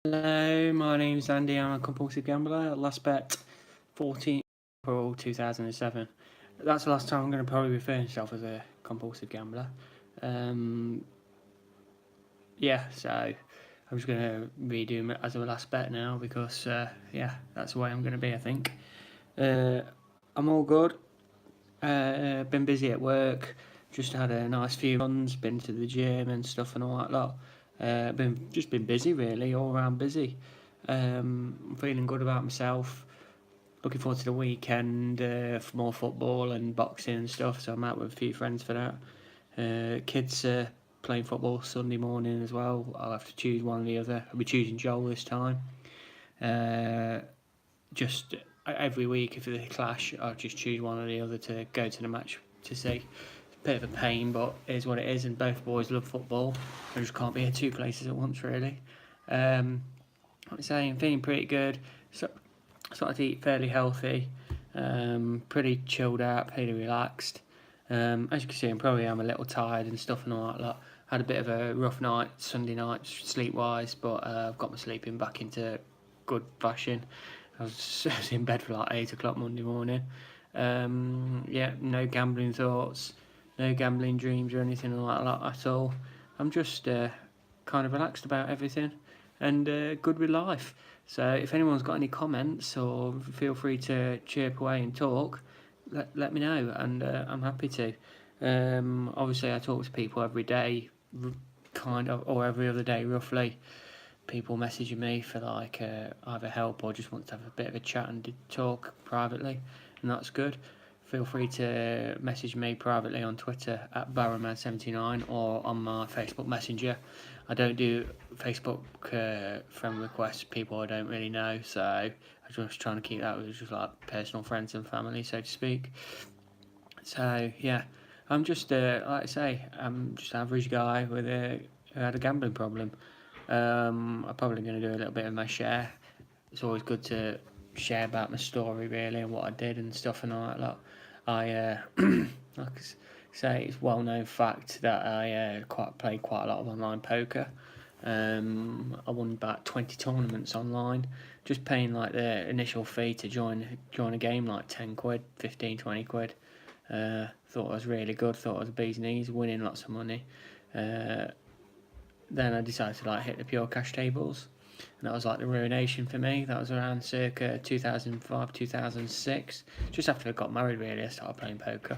Hello, my name's Andy. I'm a compulsive gambler. Last bet, 14th April 2007. That's the last time I'm going to probably refer to myself as a compulsive gambler. So I'm just going to redo it as a last bet now because, that's the way I'm going to be, I think. I'm all good. Been busy at work. Just had a nice few runs. Been to the gym and stuff and all that lot. Been busy really, all around busy. I'm feeling good about myself. Looking forward to the weekend for more football and boxing and stuff. So I'm out with a few friends for that. Kids playing football Sunday morning as well. I'll have to choose one or the other. I'll be choosing Joel this time. Just every week if they clash, I'll just choose one or the other to go to the match to see. Bit of a pain, but it is what it is, and both boys love football. I just can't be at two places at once, really. I'm saying I'm feeling pretty good. So, started to eat fairly healthy. Pretty chilled out, pretty relaxed. As you can see, I'm a little tired and stuff and all that lot. Had a bit of a rough night, Sunday night, sleep-wise, but I've got my sleeping back into good fashion. I was in bed for like 8 o'clock Monday morning. No gambling thoughts, no gambling dreams or anything like that at all. I'm just kind of relaxed about everything and good with life. So if anyone's got any comments, or feel free to chirp away and talk, let me know, and I'm happy to. Obviously, I talk to people every day, or every other day, roughly. People messaging me for like either help or just want to have a bit of a chat and talk privately, and that's good. Feel free to message me privately on Twitter at Barrowman79 or on my Facebook Messenger. I don't do Facebook friend requests, people I don't really know, so I'm just trying to keep that with just like personal friends and family, so to speak. So yeah, I'm just like I say, I'm just an average guy who had a gambling problem. I'm probably going to do a little bit of my share. It's always good to share about my story really and what I did and stuff and all that lot. I like I say, it's well known fact that I played quite a lot of online poker. I won about 20 tournaments online, just paying like the initial fee to join a game, like 10 quid, 15, 20 quid. Thought I was really good, thought I was bee's knees, winning lots of money. Then I decided to like hit the pure cash tables, and that was like the ruination for me. That was around circa 2005, 2006, just after I got married really. I started playing poker.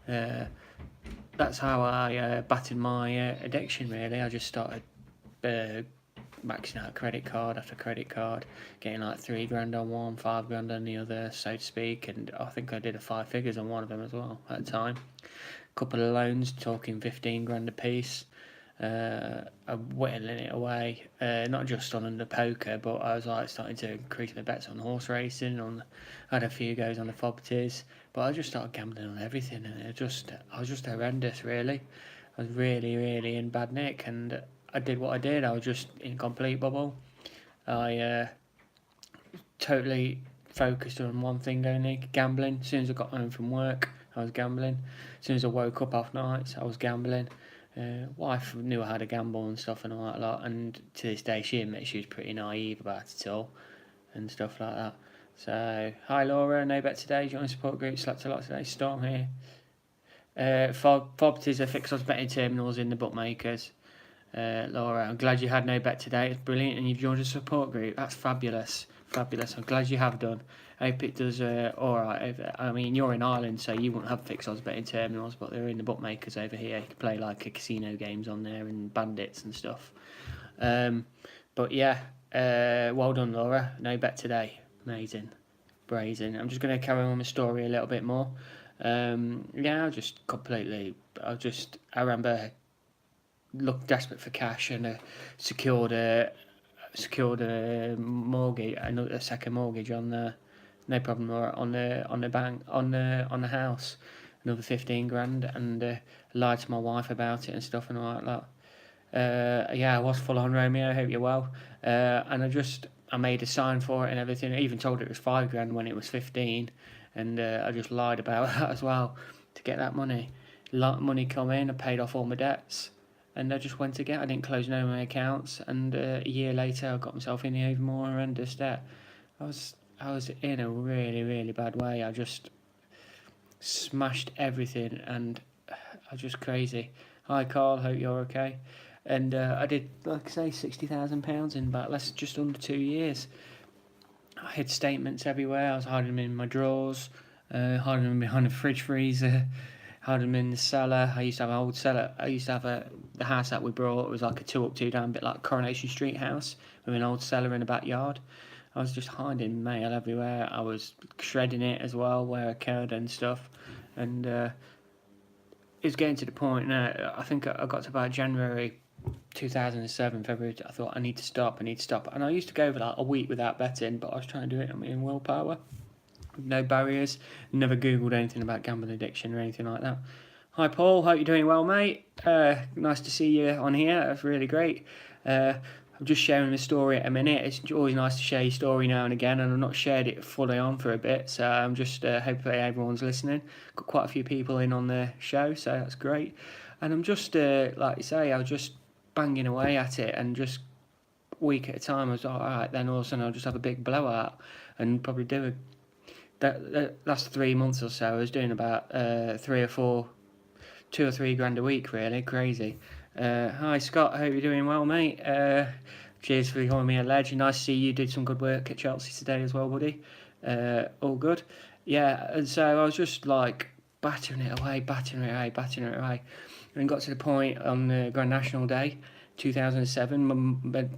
That's how I battered my addiction really. I just started maxing out credit card after credit card, getting like £3,000 on one, £5,000 on the other, so to speak, and I think I did a 5 figures on one of them as well at the time. Couple of loans, talking 15 grand a piece. I'm whittling it away, not just on the poker, but I was like starting to increase my bets on horse racing. I had a few goes on the FOBTs, but I just started gambling on everything, and I was just horrendous, really. I was really, really in bad nick, and I did what I did. I was just in a complete bubble. I totally focused on one thing only, gambling. As soon as I got home from work, I was gambling. As soon as I woke up off nights, I was gambling. Wife knew I had a gamble and stuff and all that lot, and to this day she admits she was pretty naive about it all and stuff like that. So, hi Laura, no bet today, join the support group, slept a lot today, Storm here. FOBT are fixed odds betting terminals in the bookmakers. Laura, I'm glad you had no bet today, it's brilliant, and you've joined a support group, that's fabulous. Fabulous, I'm glad you have done. I hope it does alright. I mean, you're in Ireland, so you won't have fixed odds betting terminals, but they're in the bookmakers over here. You can play like a casino games on there and bandits and stuff. But yeah, well done, Laura. No bet today. Amazing. Brazen. I'm just going to carry on my story a little bit more. I remember looked desperate for cash and secured a mortgage, a second mortgage on the no problem, or on the bank on the house, another 15 grand, and lied to my wife about it and stuff and all that lot. I was full on Romeo. I hope you're well. And I made a sign for it and everything. I even told it was 5 grand when it was 15, and I just lied about that as well to get that money. Money come in. I paid off all my debts. and I just went again. I didn't close no of my accounts, and a year later I got myself in the even more horrendous debt. I was in a really, really bad way. I just smashed everything, and I was just crazy. Hi Carl, hope you're okay. And I did, like I say, £60,000 in about just under 2 years. I hid statements everywhere. I was hiding them in my drawers, hiding them behind the fridge freezer, hiding them in the cellar. I used to have an old cellar. I used to have the house that we brought. It was like a 2 up, 2 down, bit like Coronation Street house with an old cellar in the backyard. I was just hiding mail everywhere. I was shredding it as well where I could and stuff. And it's getting to the point now. I think I got to about January 2007, February. I thought I need to stop. And I used to go for like a week without betting, but I was trying to do it on my own willpower. No barriers. Never Googled anything about gambling addiction or anything like that. Hi Paul, hope you're doing well, mate. Nice to see you on here. That's really great. I'm just sharing the story at a minute. It's always nice to share your story now and again, and I've not shared it fully on for a bit, so I'm just hopefully everyone's listening. Got quite a few people in on the show, so that's great. And I'm just, like you say, I was just banging away at it, and just week at a time I was like, alright, then all of a sudden I'll just have a big blowout and probably do that last 3 months or so I was doing about 3 or 4, 2 or 3 grand a week, really crazy. Hi Scott, I hope you're doing well, mate. Cheers for calling me a legend. Nice to see you did some good work at Chelsea today as well, buddy. All good. Yeah, and so I was just like battering it away. And got to the point on the Grand National Day, 2007, my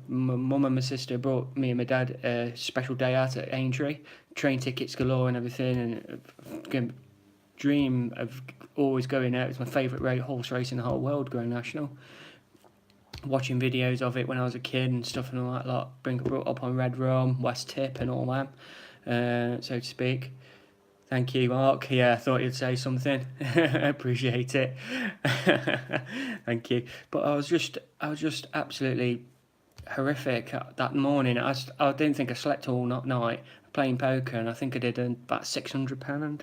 mum and my sister brought me and my dad a special day out at Aintree, train tickets galore and everything, and dream of always going out. It's my favourite horse race in the whole world, Grand National. Watching videos of it when I was a kid and stuff and all that lot, brought up on Red Rum, West Tip and all that, so to speak. Thank you, Mark. Yeah, I thought you'd say something. Appreciate it. Thank you. But I was just absolutely horrific that morning. I didn't think I slept all night playing poker, and I think I did about £600.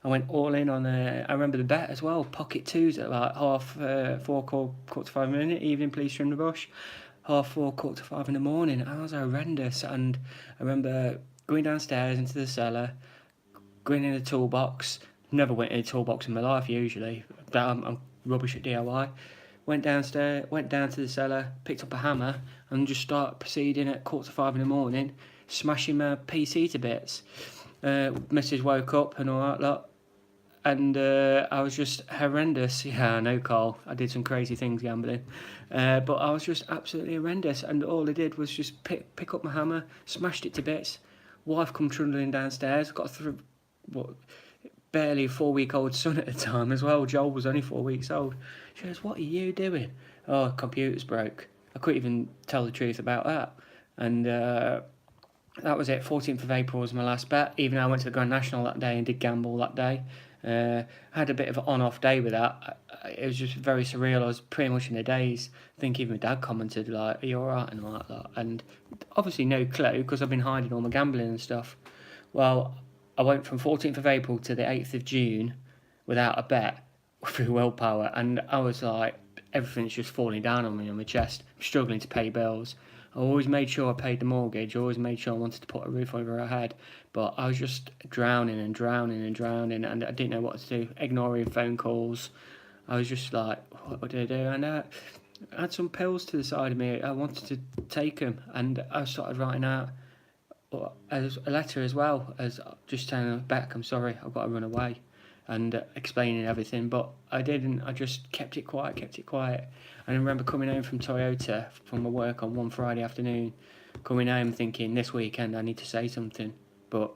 I went all in on I remember the bet as well, pocket twos at like 4:30, quarter to 5 minute, evening police from the bush, 4:30, quarter to 5 in the morning. And I was horrendous. And I remember going downstairs into the cellar, going in the toolbox. Never went in a toolbox in my life usually. I'm rubbish at DIY. Went downstairs, went down to the cellar, picked up a hammer, and just started proceeding at 4:45 in the morning, smashing my PC to bits. Mrs. woke up and all that lot, and I was just horrendous. Yeah, I know, Carl. I did some crazy things gambling, but I was just absolutely horrendous. And all I did was just pick up my hammer, smashed it to bits. Wife come trundling downstairs. Got through barely a 4-week-old son at the time as well. Joel was only 4 weeks old. She goes, "What are you doing?" "Oh, computer's broke." I couldn't even tell the truth about that. And that was it. 14th of April was my last bet. Even though I went to the Grand National that day and did gamble that day. I had a bit of an on-off day with that. It was just very surreal. I was pretty much in a daze. I think even my dad commented, like, "Are you alright?" and all that lot. And obviously no clue, because I've been hiding all my gambling and stuff. Well, I went from 14th of April to the 8th of June without a bet through willpower, and I was like, everything's just falling down on me, on my chest. I'm struggling to pay bills. I always made sure I paid the mortgage. I always made sure I wanted to put a roof over our head, but I was just drowning, and I didn't know what to do. Ignoring phone calls. I was just like, what did I do? And I had some pills to the side of me. I wanted to take them, and I started writing out as a letter as well, as just telling Beck, "I'm sorry, I've got to run away," and explaining everything. But I didn't. I just kept it quiet. And I remember coming home from Toyota from my work on one Friday afternoon, coming home thinking, this weekend I need to say something. But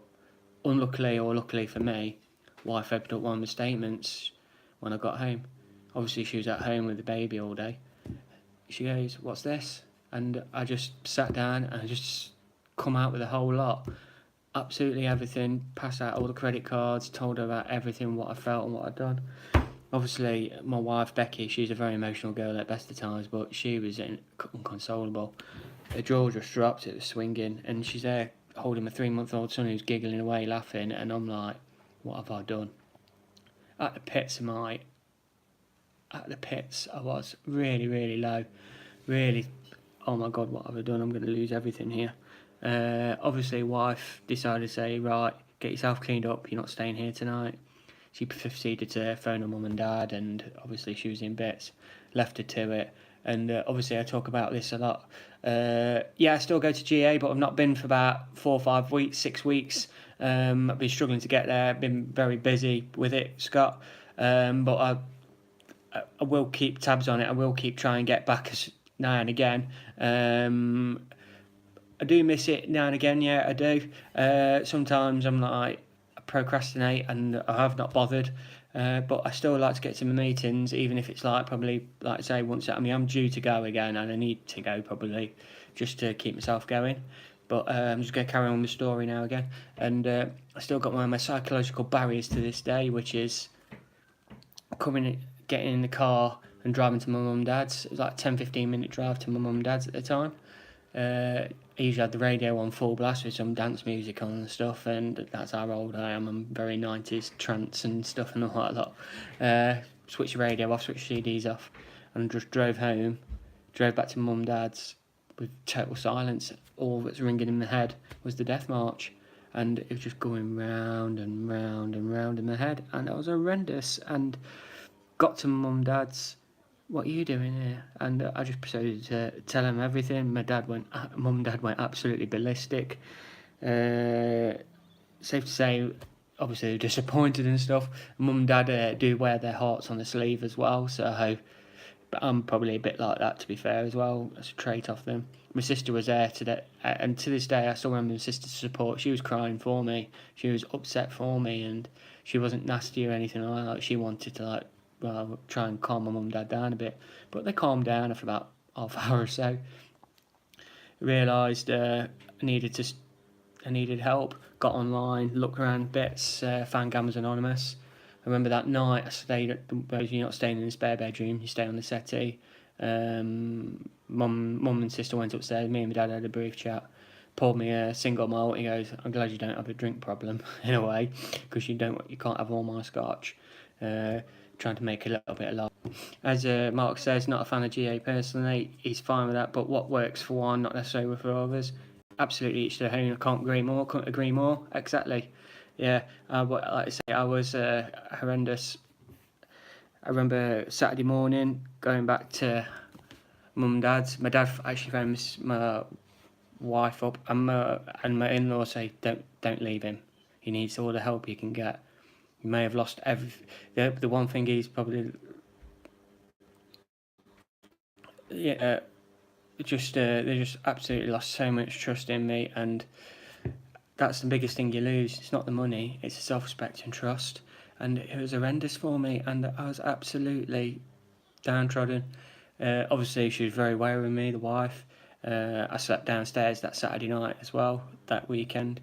unluckily or luckily for me, wife opened up one of my statements when I got home. Obviously she was at home with the baby all day. She goes, "What's this?" And I just sat down and I just come out with a whole lot. Absolutely everything. Passed out all the credit cards, told her about everything, what I felt and what I'd done. Obviously, my wife, Becky, she's a very emotional girl at best of times, but she was inconsolable. Her jaw just dropped, it was swinging, and she's there holding my 3-month-old son who's giggling away, laughing, and I'm like, what have I done? At the pits of my at the pits. I was really, really low. Really, oh my God, what have I done? I'm going to lose everything here. Obviously, wife decided to say, right, get yourself cleaned up. You're not staying here tonight. She proceeded to phone her mum and dad, and obviously she was in bits. Left her to it. And obviously, I talk about this a lot. Yeah, I still go to GA, but I've not been for about 4 or 5 weeks, 6 weeks. I've been struggling to get there. Been very busy with it, Scott. But I will keep tabs on it. I will keep trying and get back now and again. I do miss it now and again. Yeah, I do. Sometimes I'm like, I procrastinate and I have not bothered. But I still like to get to my meetings, even if it's like probably, like I say, once. I mean, I'm due to go again, and I need to go probably just to keep myself going. But I'm just going to carry on with the story now again. And I still got one of my psychological barriers to this day, which is getting in the car and driving to my mum and dad's. It was like a 10-15 minute drive to my mum and dad's at the time. I usually had the radio on full blast with some dance music on and stuff, and that's how old I am. I'm very 90s trance and stuff and all that lot. Switched the radio off, switched CDs off, and just drove home. Drove back to mum and dad's with total silence. All that's ringing in my head was the Death March, and it was just going round and round and round in my head, and it was horrendous. And got to mum and dad's. What are you doing here? And I just proceeded to tell him everything. Mum and dad went absolutely ballistic. Safe to say, obviously they're disappointed and stuff. Mum and dad do wear their hearts on the sleeve as well, so but I'm probably a bit like that, to be fair, as well. That's a trait of them. My sister was there today, and to this day I still remember my sister's support. She was crying for me. She was upset for me, and she wasn't nasty or anything like that. She wanted to try and calm my mum and dad down a bit, but they calmed down after about half hour or so. Realised I needed help. Got online, looked around bits, found Gamers Anonymous. I remember that night I stayed at you're not staying in the spare bedroom, you stay on the settee. Mum and sister went upstairs. Me and my dad had a brief chat. Poured me a single malt. He goes, "I'm glad you don't have a drink problem in a way, because you can't have all my scotch." Trying to make a little bit of life. As Mark says, not a fan of GA personally. He's fine with that, but what works for one, not necessarily for others. Absolutely each to their own. I can't agree more. Couldn't agree more. Exactly. Yeah. But like I say, I was horrendous. I remember Saturday morning going back to mum and dad's. My dad actually phoned my wife up, and my in-law say, "Don't leave him. He needs all the help he can get. You may have lost everything." The one thing he's probably they just absolutely lost so much trust in me, and that's the biggest thing you lose. It's not the money, it's the self-respect and trust. And it was horrendous for me, and I was absolutely downtrodden. Obviously, she was very wary of me, the wife. I slept downstairs that Saturday night as well, that weekend.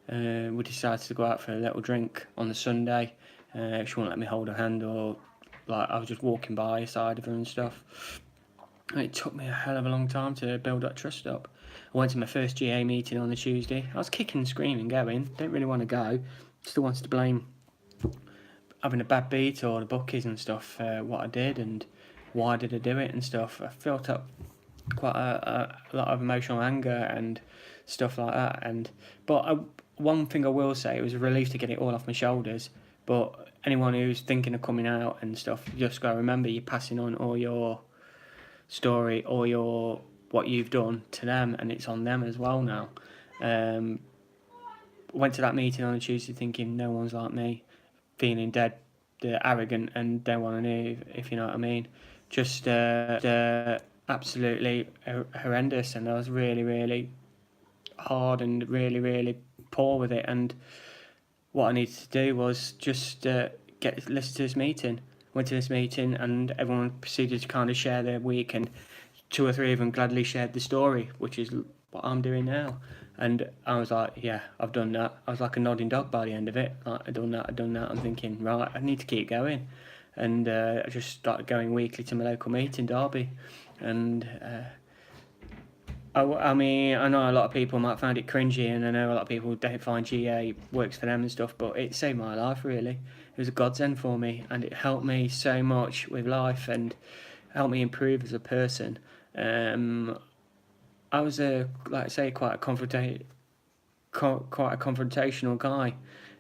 We decided to go out for a little drink on the Sunday. She wouldn't let me hold her hand, or I was just walking by the side of her and stuff. And it took me a hell of a long time to build that trust up. I went to my first GA meeting on the Tuesday. I was kicking and screaming going, didn't really want to go. Still wanted to blame having a bad beat or the bookies and stuff, what I did and why did I do it and stuff. I felt up quite a lot of emotional anger and stuff like that. One thing I will say, it was a relief to get it all off my shoulders. But anyone who's thinking of coming out and stuff, you just got to remember you're passing on all your story or what you've done to them, and it's on them as well now. Went to that meeting on a Tuesday thinking no one's like me, feeling dead arrogant and don't want to know, if you know what I mean. Just absolutely horrendous, and I was really, really hard and really, really poor with it. And what I needed to do was just listen to this meeting. Went to this meeting, and everyone proceeded to kind of share their week, and 2 or 3 of them gladly shared the story, which is what I'm doing now. And I was like, yeah, I've done that. I was like a nodding dog by the end of it. Like, I've done that. I'm thinking, right, I need to keep going. And I just started going weekly to my local meeting, Derby. And I mean, I know a lot of people might find it cringy, and I know a lot of people don't find GA works for them and stuff, but it saved my life, really. it was a godsend for me, and it helped me so much with life and helped me improve as a person. I was like I say, quite a confrontational guy,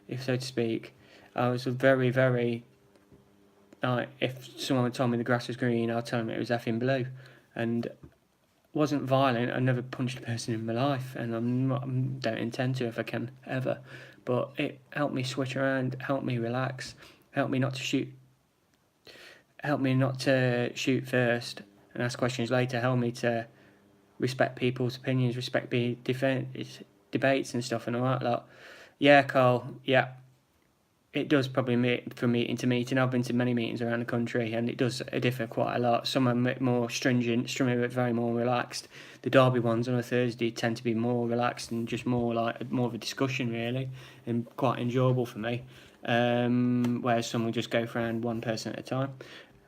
if so to speak. I was a very, very if someone told me the grass was green, I'll tell them it was effing blue, and wasn't violent. I never punched a person in my life, and don't intend to if I can ever. But it helped me switch around, helped me relax, helped me not to shoot, first and ask questions later. Helped me to respect people's opinions, respect debates and stuff and all that lot. Yeah, Carl. Yeah, it does probably from meeting to meeting. I've been to many meetings around the country, and it does differ quite a lot. Some are more stringent, some are very more relaxed. The Derby ones on a Thursday tend to be more relaxed and just more of a discussion really, and quite enjoyable for me. Whereas some will just go for around one person at a time.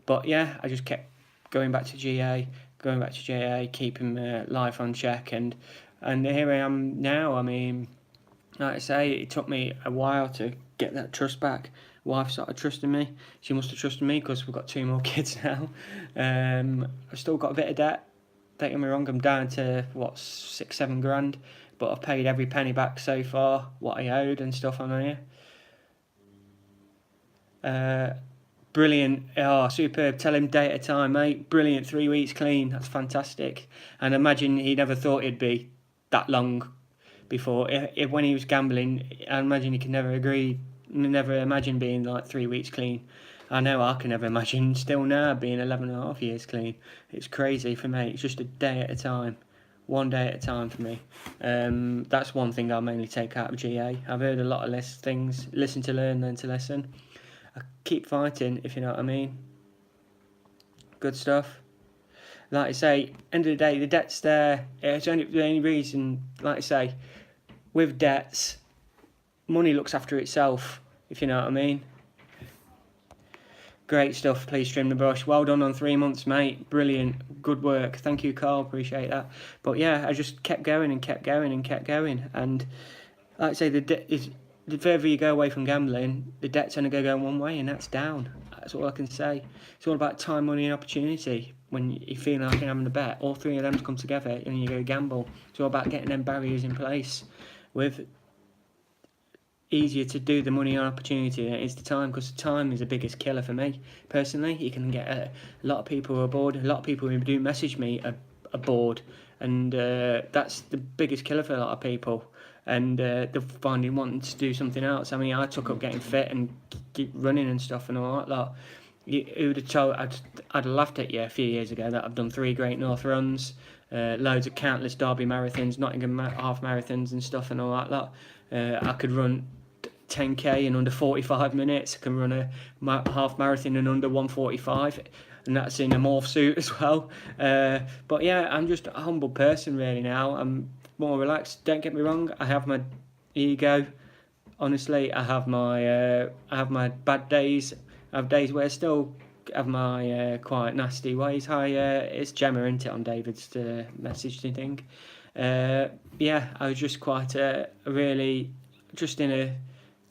But yeah, I just kept going back to JA, keeping life on check, and here I am now. I mean, like I say, it took me a while to get that trust back. Wife started trusting me. She must have trusted me because we've got 2 more kids now. I've still got a bit of debt. Don't get me wrong, I'm down to, 6-7 grand. But I've paid every penny back so far, what I owed and stuff on here. Brilliant. Oh, superb. Tell him day at a time, mate. Brilliant. 3 weeks clean. That's fantastic. And imagine he never thought it'd be that long before. If when he was gambling, I imagine he could never imagine being like 3 weeks clean. I know I can never imagine still now being 11 and a half years clean. It's crazy for me. It's just a day at a time. One day at a time for me. That's one thing I'll mainly take out of GA. I've heard a lot of less things. Listen to learn, learn to listen. I keep fighting, if you know what I mean. Good stuff. Like I say, end of the day, the debt's there. It's the only reason, like I say, with debts, money looks after itself, if you know what I mean. Great stuff. Please trim the brush. Well done on 3 months, mate. Brilliant. Good work. Thank you, Carl. Appreciate that. But yeah, I just kept going and kept going and kept going. And like I say, the further you go away from gambling, the debt's only going to go one way, and that's down. That's all I can say. It's all about time, money, and opportunity. When you feel like you're having a bet, all three of them come together, and you go gamble. It's all about getting them barriers in place. With easier to do the money on opportunity than it is the time, because the time is the biggest killer for me personally. You can get a lot of people who are bored. A lot of people who do message me are bored, and that's the biggest killer for a lot of people. And they're finding wanting to do something else. I mean, I took up getting fit and keep running and stuff and all that lot. Who would have told? I'd have laughed at you a few years ago that I've done 3 Great North runs, loads of countless Derby marathons, Nottingham half marathons and stuff and all that lot. I could run 10k in under 45 minutes. I can run a half marathon in under 1:45, and that's in a morph suit as well. But yeah, I'm just a humble person really now. I'm more relaxed. Don't get me wrong, I have my ego. Honestly, I have my bad days. I have days where I still have my quite nasty ways. Hi, it's Gemma, isn't it, on David's message thing. Yeah, I was just quite really just in a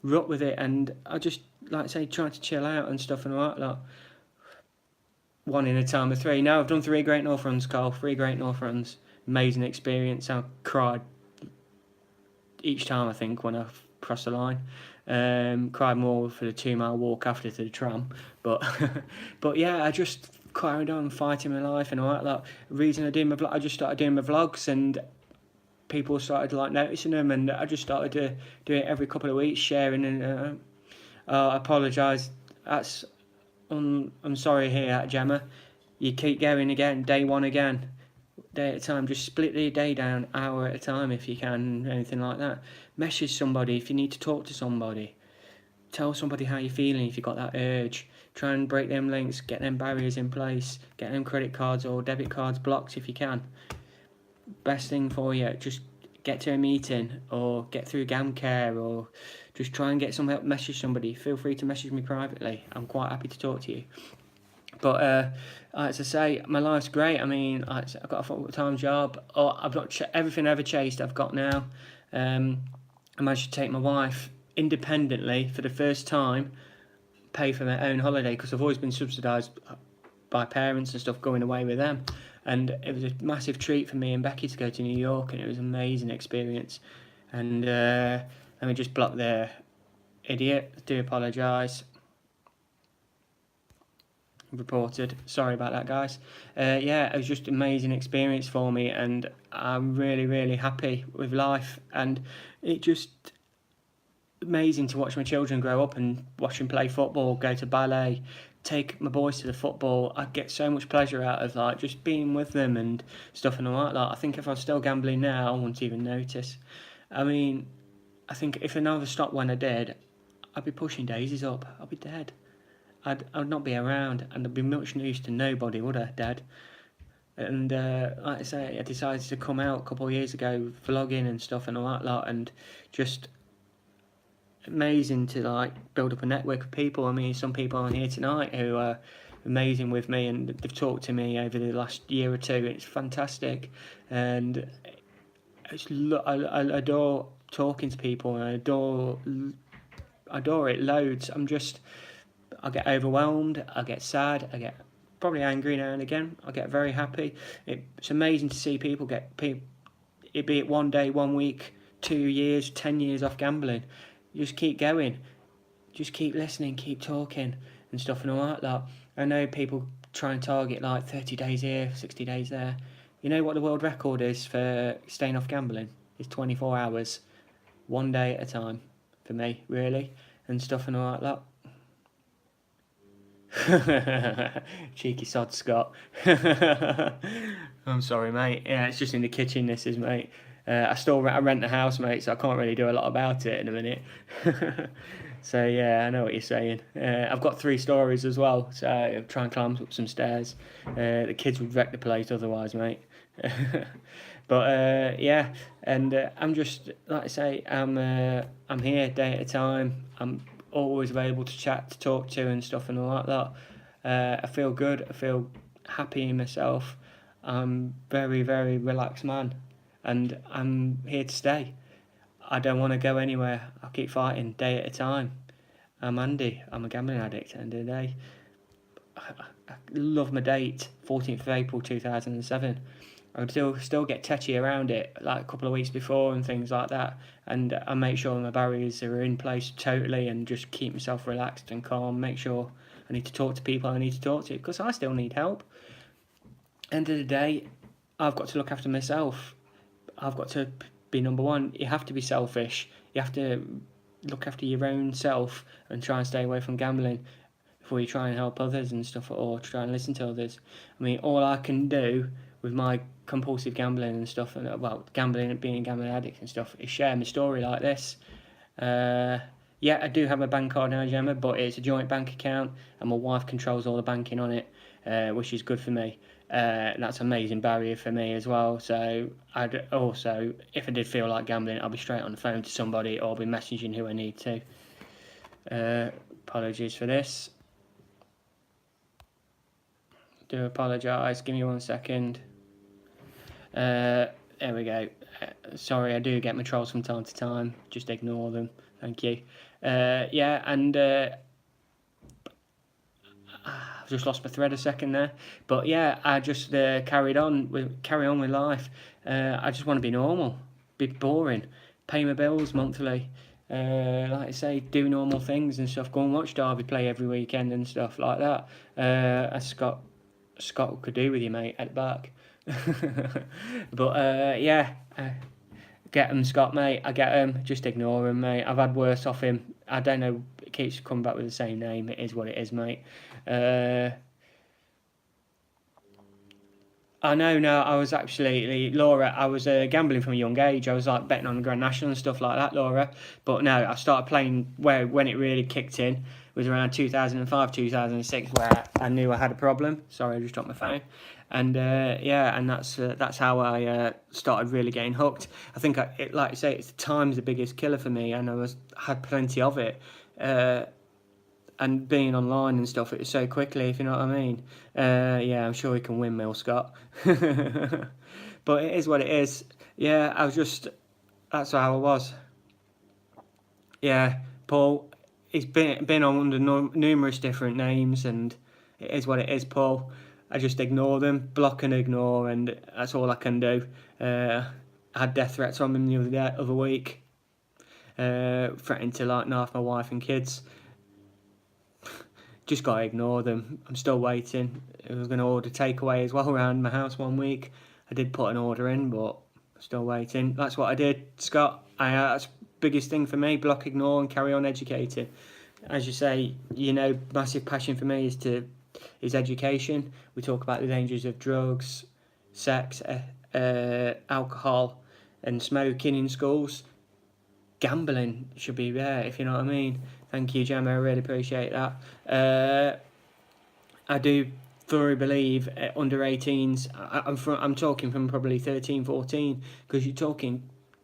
rut with it, and I just, like I say, trying to chill out and stuff and all that lot. One in a time of 3. Now I've done 3 Great North runs, Carl. 3 Great North runs. Amazing experience. I cried each time, I think, when I crossed the line. Cried more for the 2-mile walk after to the tram, but but yeah, I just carried on fighting my life and all that. Like, the reason I just started doing my vlogs, and people started like noticing them, and I just started to do it every couple of weeks, sharing. And I apologise. I'm sorry here at Gemma. You keep going again, day one again. Day at a time. Just split the day down, hour at a time if you can, anything like that. Message somebody if you need to talk to somebody. Tell somebody how you're feeling if you've got that urge. Try and break them links, get them barriers in place, get them credit cards or debit cards blocked if you can. Best thing for you, just get to a meeting or get through GamCare, or just try and get some help. Message somebody. Feel free to message me privately. I'm quite happy to talk to you. But as I say, my life's great. I mean, I've got a full-time job. I've got everything I ever chased I've got now. I managed to take my wife independently for the first time pay for my own holiday, because I've always been subsidised by parents and stuff, going away with them. And it was a massive treat for me and Becky to go to New York, and it was an amazing experience. And let me just block the idiot. I do apologise. Reported. Sorry about that, guys. Yeah, it was just an amazing experience for me, and I'm really, really happy with life. And it just amazing to watch my children grow up and watch them play football, go to ballet, take my boys to the football. I get so much pleasure out of like just being with them and stuff and all that. Like, I think if I was still gambling now, I wouldn't even notice. I mean, I think if I never stopped when I did, I'd be pushing daisies up. I'd be dead. I'd not be around, and I'd be much use to nobody, would I, Dad? And like I say, I decided to come out a couple of years ago, vlogging and stuff and all that lot, and just amazing to like build up a network of people. I mean, some people on here tonight who are amazing with me, and they've talked to me over the last year or two. It's fantastic, and I adore talking to people, and I adore it loads. I get overwhelmed, I get sad, I get probably angry now and again. I get very happy. It's amazing to see people it be it 1 day, 1 week, 2 years, 10 years off gambling. You just keep going, just keep listening, keep talking and stuff and all that. I know people try and target like 30 days here, 60 days there. You know what the world record is for staying off gambling? It's 24 hours, 1 day at a time for me, really, and stuff and all that. Cheeky sod, Scott. I'm sorry, mate. Yeah, it's just in the kitchen, this is, mate. I rent the house, mate, so I can't really do a lot about it in a minute. So yeah, I know what you're saying. I've got 3 stories as well, so I'll try and climb up some stairs. The kids would wreck the place otherwise, mate. But yeah, and I'm just, like I say, I'm here day at a time. I'm always available to chat, to talk to and stuff and all like that. I feel good, I feel happy in myself. I'm very, very relaxed man, and I'm here to stay. I don't want to go anywhere. I'll keep fighting day at a time. I'm Andy, I'm a gambling addict at the end of the day. I love my date, 14th of April 2007. I would still get tetchy around it, like a couple of weeks before and things like that. And I make sure my barriers are in place totally, and just keep myself relaxed and calm. Make sure I need to talk to people I need to talk to, because I still need help. End of the day, I've got to look after myself. I've got to be number one. You have to be selfish. You have to look after your own self and try and stay away from gambling before you try and help others and stuff, or try and listen to others. I mean, all I can do with my compulsive gambling and stuff, and well, gambling and being a gambling addict and stuff, is share my story like this. Yeah, I do have a bank card now, Gemma, but it's a joint bank account, and my wife controls all the banking on it, which is good for me. That's an amazing barrier for me as well. So I'd also, if I did feel like gambling, I'll be straight on the phone to somebody, or I'll be messaging who I need to. Apologies for this. Do apologise. Give me 1 second. There we go. Sorry, I do get my trolls from time to time. Just ignore them. Thank you. Yeah, and I've just lost my thread a second there. But yeah, I just carry on with life. I just want to be normal, be boring, pay my bills monthly. Like I say, do normal things and stuff. Go and watch Derby play every weekend and stuff like that. As Scott could do with you, mate, at the back. But yeah, get him, Scott, mate. I get him. Just ignore him, mate. I've had worse off him. I don't know. It keeps coming back with the same name. It is what it is, mate. I know now. I was actually, Laura, I was gambling from a young age. I was like betting on the Grand National and stuff like that, Laura. But no, I started playing when it really kicked in was around 2005, 2006, where I knew I had a problem. Sorry, I just dropped my phone. And yeah, and that's how I started really getting hooked. I think, like I say, it's time's the biggest killer for me, and had plenty of it. And being online and stuff, it was so quickly, if you know what I mean. Yeah, I'm sure he can windmill, Scott. But it is what it is. Yeah, that's how I was. Yeah, Paul, It's been on under numerous different names, and it is what it is, Paul. I just ignore them, block and ignore, and that's all I can do. I had death threats on him the other week, threatening to like knife my wife and kids. Just gotta ignore them. I'm still waiting. I was going to order takeaway as well around my house one week. I did put an order in, but still waiting. That's what I did, Scott. That's the biggest thing for me: block, ignore, and carry on educating. As you say, massive passion for me is education. We talk about the dangers of drugs, sex, alcohol, and smoking in schools. Gambling should be there, if you know what I mean. Thank you, Gemma. I really appreciate that. I do thoroughly believe under 18s. I'm talking from probably 13, 14, because you're talking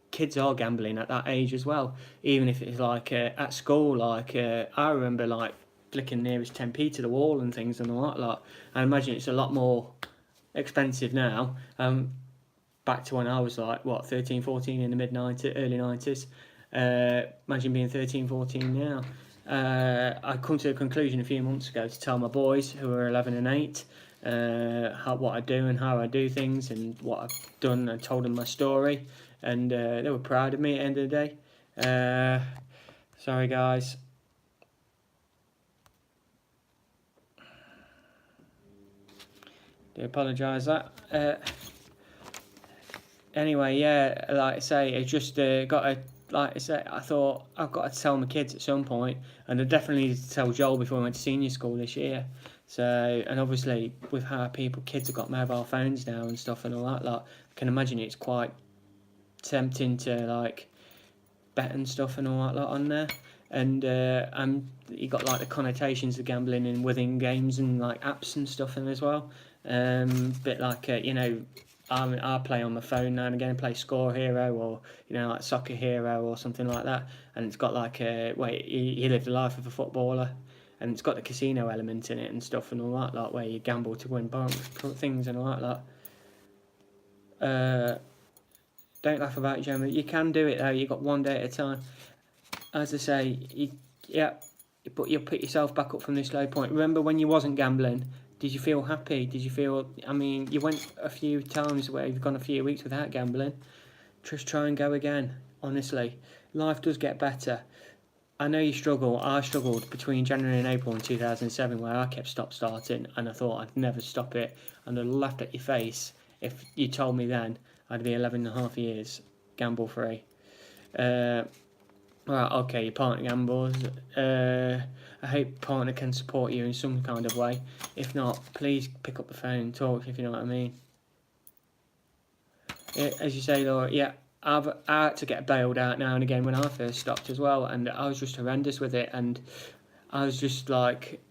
kids are gambling at that age as well. Even if it's like at school, like I remember like flicking nearest 10p to the wall and things and all that lot. I imagine it's a lot more expensive now. Back to when I was like 13, 14 in the mid-90s, early 90s. Imagine being 13, 14 now. I come to a conclusion a few months ago to tell my boys who are 11 and 8 what I do and how I do things and what I've done. I told them my story, and they were proud of me at the end of the day. Sorry guys. Do apologise that. Anyway, yeah, like I say, I just got to, like I say, I thought I've got to tell my kids at some point, and I definitely needed to tell Joel before I went to senior school this year. So, and obviously with how kids have got mobile phones now and stuff and all that, like, I can imagine it's quite tempting to like bet and stuff and all that lot on there. And you got like the connotations of gambling and winning games and like apps and stuff in as well. Bit like I play on my phone now and again, play Score Hero or like Soccer Hero or something like that, and it's got like he lived the life of a footballer, and it's got the casino element in it and stuff and all that, like where you gamble to win things and all that. Don't laugh about it, Gemma. You can do it though. You got one day at a time. As I say, you'll put yourself back up from this low point. Remember when you wasn't gambling? Did you feel happy? Did you feel... I mean, you went a few times where you've gone a few weeks without gambling. Just try and go again, honestly. Life does get better. I know you struggle. I struggled between January and April in 2007 where I kept stop-starting and I thought I'd never stop it. And I laughed at your face if you told me then I'd be 11 and a half years gamble-free. Right, okay, your partner gambles. I hope your partner can support you in some kind of way. If not, please pick up the phone and talk, if you know what I mean. As you say, Laura, I had to get bailed out now and again when I first stopped as well, and I was just horrendous with it, and I was just like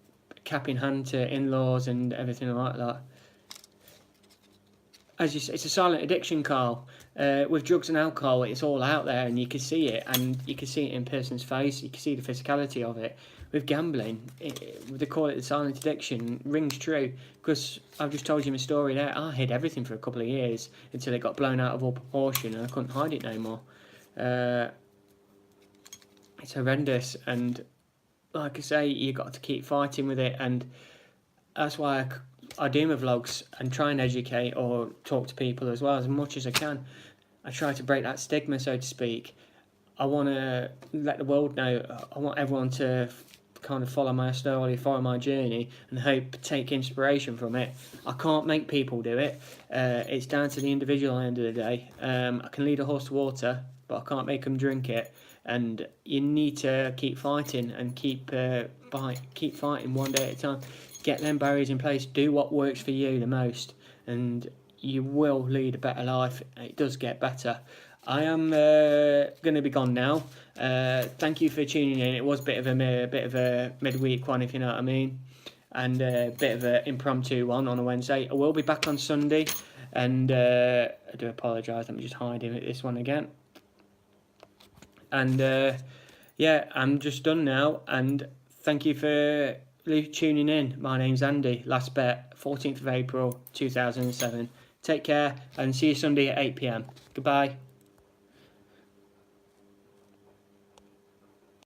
cap in hand to in-laws and everything like that. As you say, it's a silent addiction, Carl. With drugs and alcohol, it's all out there, and you can see it, and you can see it in a person's face. You can see the physicality of it. With gambling, they call it the silent addiction. Rings true, because I've just told you my story there. I hid everything for a couple of years until it got blown out of all proportion, and I couldn't hide it no more. It's horrendous, and like I say, you got to keep fighting with it, and that's why I do my vlogs and try and educate or talk to people as well as much as I can. I try to break that stigma, so to speak. I want to let the world know. I want everyone to kind of follow my story, follow my journey, and hope take inspiration from it. I can't make people do it. It's down to the individual at the end of the day. I can lead a horse to water, but I can't make them drink it. And you need to keep fighting and keep fighting one day at a time. Get them barriers in place. Do what works for you the most, and you will lead a better life. It does get better. I am going to be gone now. Thank you for tuning in. It was a bit of a midweek one, if you know what I mean, and a bit of an impromptu one on a Wednesday. I will be back on Sunday, and I do apologise. Let me just hide this one again. And I'm just done now. And thank you for tuning in. My name's Andy. Last bet, 14th of April 2007. Take care and see you Sunday at 8 p.m. Goodbye.